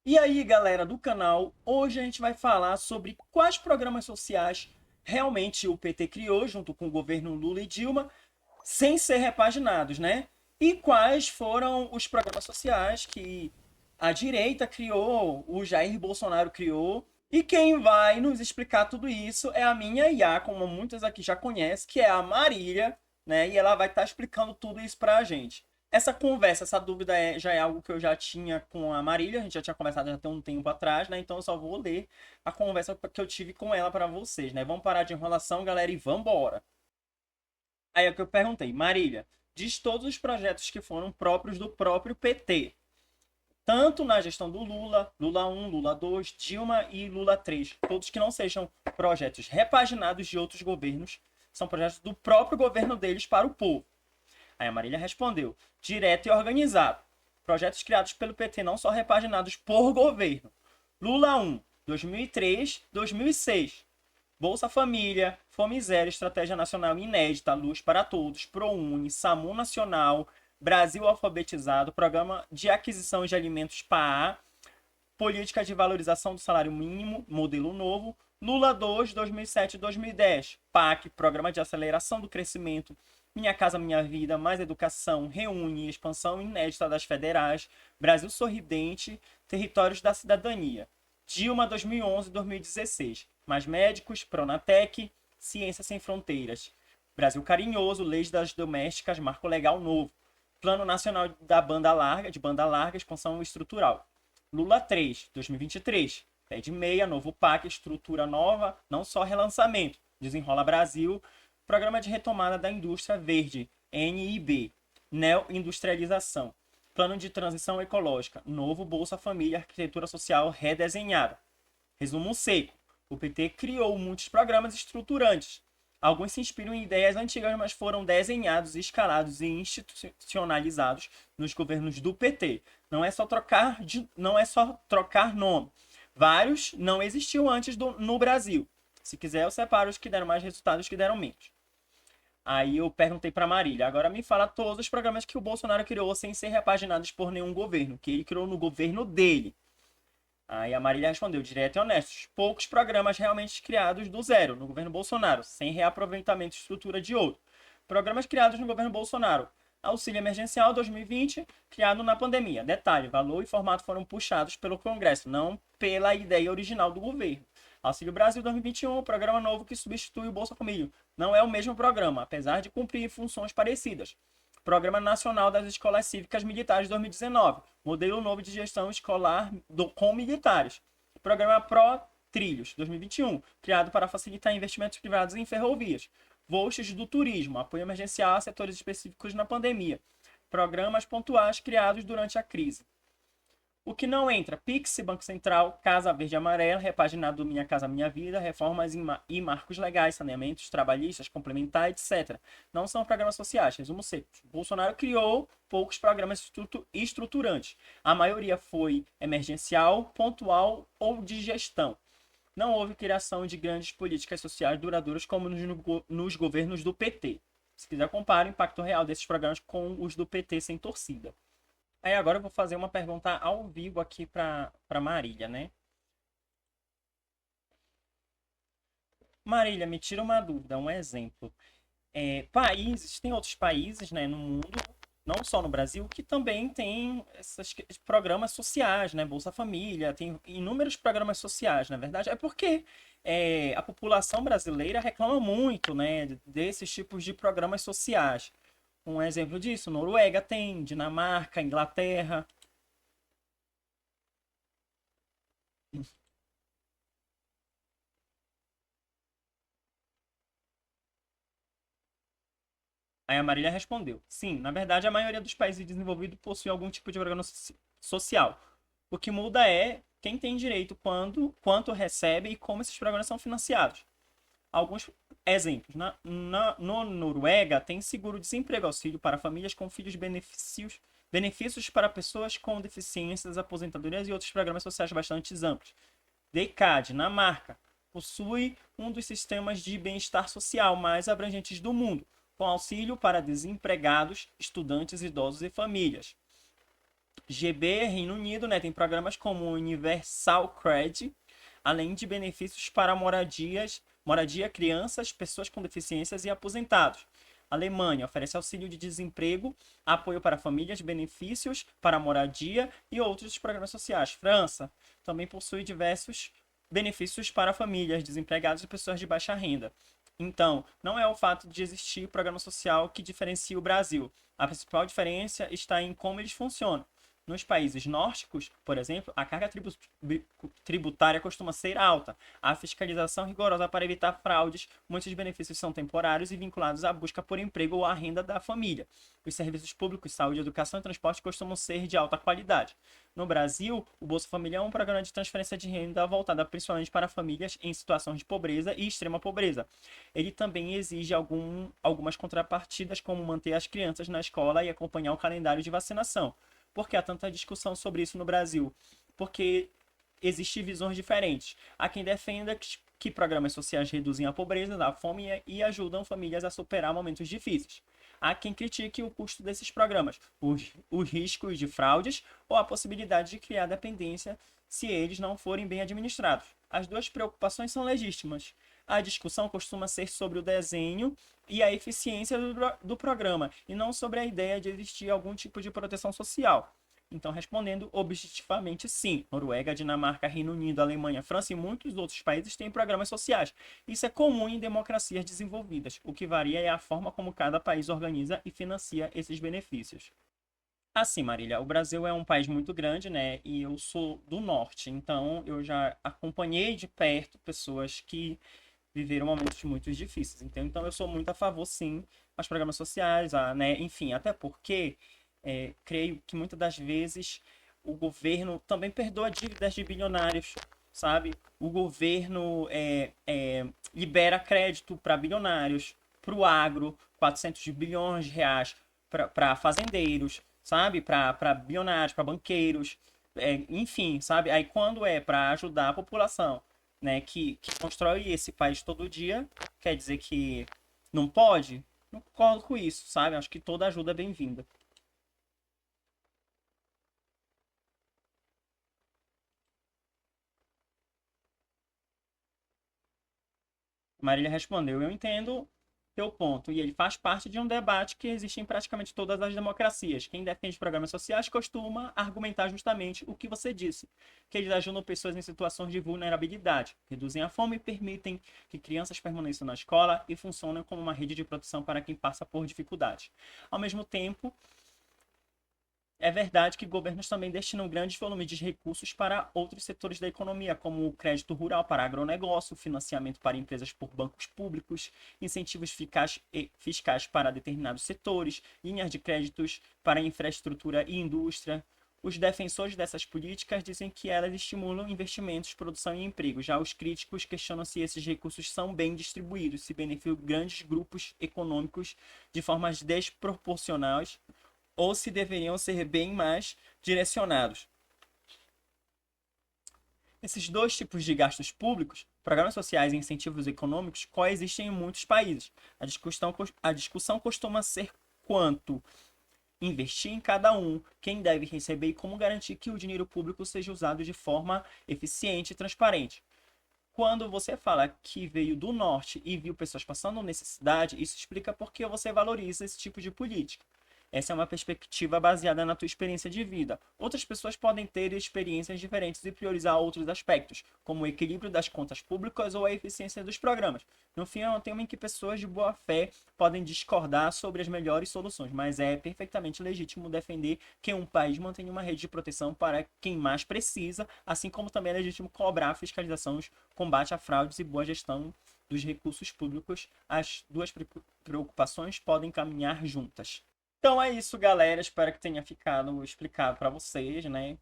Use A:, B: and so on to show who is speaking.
A: E aí, galera do canal, hoje a gente vai falar sobre quais programas sociais realmente o PT criou junto com o governo Lula e Dilma, sem ser repaginados, né? E quais foram os programas sociais que a direita criou, o Jair Bolsonaro criou. E quem vai nos explicar tudo isso é a minha IA, como muitas aqui já conhecem, que é a Marília, né? E ela vai estar explicando tudo isso pra gente. Essa conversa, essa dúvida já é algo que eu já tinha com a Marília, a gente já tinha conversado já tem um tempo atrás, né? Então eu só vou ler a conversa que eu tive com ela para vocês, né? Vamos parar de enrolação, galera, e vambora. Aí é o que eu perguntei, Marília, diz todos os projetos que foram próprios do próprio PT, tanto na gestão do Lula, Lula 1, Lula 2, Dilma e Lula 3, todos que não sejam projetos repaginados de outros governos, são projetos do próprio governo deles para o povo. Aí a Marília respondeu: direto e organizado. Projetos criados pelo PT não só repaginados por governo. Lula 1, 2003, 2006. Bolsa Família, Fome Zero, Estratégia Nacional Inédita, Luz para Todos, ProUni, SAMU Nacional, Brasil Alfabetizado, Programa de Aquisição de Alimentos PAA, Política de Valorização do Salário Mínimo, Modelo Novo, Lula 2, 2007 e 2010, PAC, Programa de Aceleração do Crescimento, Minha Casa Minha Vida, Mais Educação, Reúne, Expansão Inédita das Federais, Brasil Sorridente, Territórios da Cidadania, Dilma 2011 e 2016, Mais Médicos, Pronatec, Ciência Sem Fronteiras, Brasil Carinhoso, Leis das Domésticas, Marco Legal Novo, Plano Nacional da Banda Larga, de Banda Larga, Expansão Estrutural, Lula 3, 2023. Pede meia, novo PAC, estrutura nova, não só relançamento. Desenrola Brasil, Programa de Retomada da Indústria Verde, NIB, Neoindustrialização. Plano de Transição Ecológica, novo Bolsa Família, Arquitetura Social redesenhada. Resumo seco. O PT criou muitos programas estruturantes. Alguns se inspiram em ideias antigas, mas foram desenhados, escalados e institucionalizados nos governos do PT. Não é só trocar nome. Vários não existiam antes no Brasil. Se quiser, eu separo os que deram mais resultados e os que deram menos. Aí eu perguntei para Marília, agora me fala todos os programas que o Bolsonaro criou sem ser repaginados por nenhum governo, que ele criou no governo dele. Aí a Marília respondeu, direto e honesto, poucos programas realmente criados do zero no governo Bolsonaro, sem reaproveitamento de estrutura de outro. Programas criados no governo Bolsonaro. Auxílio Emergencial 2020, criado na pandemia. Detalhe, valor e formato foram puxados pelo Congresso, não pela ideia original do governo. Auxílio Brasil 2021, programa novo que substitui o Bolsa Família. Não é o mesmo programa, apesar de cumprir funções parecidas. Programa Nacional das Escolas Cívicas Militares 2019, modelo novo de gestão escolar com militares. Programa Pro Trilhos 2021, criado para facilitar investimentos privados em ferrovias. Vouchers do turismo, apoio emergencial a setores específicos na pandemia. Programas pontuais criados durante a crise. O que não entra? Pix, Banco Central, Casa Verde e Amarela, repaginado Minha Casa Minha Vida, reformas e marcos legais, saneamentos, trabalhistas, complementar, etc. Não são programas sociais, resumo seco. Bolsonaro criou poucos programas estruturantes. A maioria foi emergencial, pontual ou de gestão. Não houve criação de grandes políticas sociais duradouras como nos governos do PT. Se quiser, compare o impacto real desses programas com os do PT sem torcida. Aí agora eu vou fazer uma pergunta ao vivo aqui para Marília, né? Marília, me tira uma dúvida, um exemplo. Tem outros países, né, no mundo, não só no Brasil, que também tem esses programas sociais, né? Bolsa Família, tem inúmeros programas sociais, na verdade. É porque a população brasileira reclama muito, né, desses tipos de programas sociais. Um exemplo disso, Noruega tem, Dinamarca, Inglaterra. Aí a Marília respondeu: sim, na verdade a maioria dos países desenvolvidos possui algum tipo de programa social. O que muda é quem tem direito, quando, quanto recebe e como esses programas são financiados. Alguns exemplos. No Noruega, tem seguro-desemprego, auxílio para famílias com filhos, benefícios para pessoas com deficiências, aposentadorias e outros programas sociais bastante amplos. DK, Dinamarca, possui um dos sistemas de bem-estar social mais abrangentes do mundo, com auxílio para desempregados, estudantes, idosos e famílias. GB, Reino Unido, né, tem programas como o Universal Credit, além de benefícios para moradia, crianças, pessoas com deficiências e aposentados. Alemanha oferece auxílio de desemprego, apoio para famílias, benefícios para moradia e outros programas sociais. França também possui diversos benefícios para famílias, desempregados e pessoas de baixa renda. Então, não é o fato de existir programa social que diferencia o Brasil. A principal diferença está em como eles funcionam. Nos países nórdicos, por exemplo, a carga tributária costuma ser alta. A fiscalização rigorosa para evitar fraudes, muitos benefícios são temporários e vinculados à busca por emprego ou à renda da família. Os serviços públicos, saúde, educação e transporte costumam ser de alta qualidade. No Brasil, o Bolsa Família é um programa de transferência de renda voltado principalmente para famílias em situações de pobreza e extrema pobreza. Ele também exige algumas contrapartidas, como manter as crianças na escola e acompanhar o calendário de vacinação. Por que há tanta discussão sobre isso no Brasil? Porque existem visões diferentes. Há quem defenda que programas sociais reduzem a pobreza, a fome e ajudam famílias a superar momentos difíceis. Há quem critique o custo desses programas, os riscos de fraudes ou a possibilidade de criar dependência se eles não forem bem administrados. As duas preocupações são legítimas. A discussão costuma ser sobre o desenho e a eficiência do programa, e não sobre a ideia de existir algum tipo de proteção social. Então, respondendo objetivamente, sim. Noruega, Dinamarca, Reino Unido, Alemanha, França e muitos outros países têm programas sociais. Isso é comum em democracias desenvolvidas. O que varia é a forma como cada país organiza e financia esses benefícios. Assim, Marília, o Brasil é um país muito grande, né? E eu sou do norte, então eu já acompanhei de perto pessoas que viveram momentos muito difíceis. Então eu sou muito a favor, sim, aos programas sociais, né? Enfim, até porque creio que muitas das vezes o governo também perdoa dívidas de bilionários, sabe? O governo libera crédito para bilionários, para o agro, 400 bilhões de reais para fazendeiros, sabe? Para bilionários, para banqueiros, enfim, sabe? Aí quando é para ajudar a população, né, que constrói esse país todo dia, quer dizer que não pode? Não concordo com isso, sabe? Acho que toda ajuda é bem-vinda. Marília respondeu: eu entendo teu ponto, e ele faz parte de um debate que existe em praticamente todas as democracias. Quem defende programas sociais costuma argumentar justamente o que você disse, que eles ajudam pessoas em situações de vulnerabilidade, reduzem a fome e permitem que crianças permaneçam na escola e funcionam como uma rede de proteção para quem passa por dificuldades. Ao mesmo tempo, é verdade que governos também destinam grandes volumes de recursos para outros setores da economia, como o crédito rural para agronegócio, financiamento para empresas por bancos públicos, incentivos fiscais para determinados setores, linhas de créditos para infraestrutura e indústria. Os defensores dessas políticas dizem que elas estimulam investimentos, produção e emprego. Já os críticos questionam se esses recursos são bem distribuídos, se beneficiam grandes grupos econômicos de formas desproporcionais ou se deveriam ser bem mais direcionados. Esses dois tipos de gastos públicos, programas sociais e incentivos econômicos, coexistem em muitos países. A discussão costuma ser quanto investir em cada um, quem deve receber e como garantir que o dinheiro público seja usado de forma eficiente e transparente. Quando você fala que veio do norte e viu pessoas passando necessidade, isso explica por que você valoriza esse tipo de política. Essa é uma perspectiva baseada na tua experiência de vida. Outras pessoas podem ter experiências diferentes e priorizar outros aspectos, como o equilíbrio das contas públicas ou a eficiência dos programas. No fim, é um tema em que pessoas de boa fé podem discordar sobre as melhores soluções, mas é perfeitamente legítimo defender que um país mantenha uma rede de proteção para quem mais precisa, assim como também é legítimo cobrar fiscalização, combate a fraudes e boa gestão dos recursos públicos. As duas preocupações podem caminhar juntas. Então é isso, galera. Espero que tenha ficado explicado para vocês, né?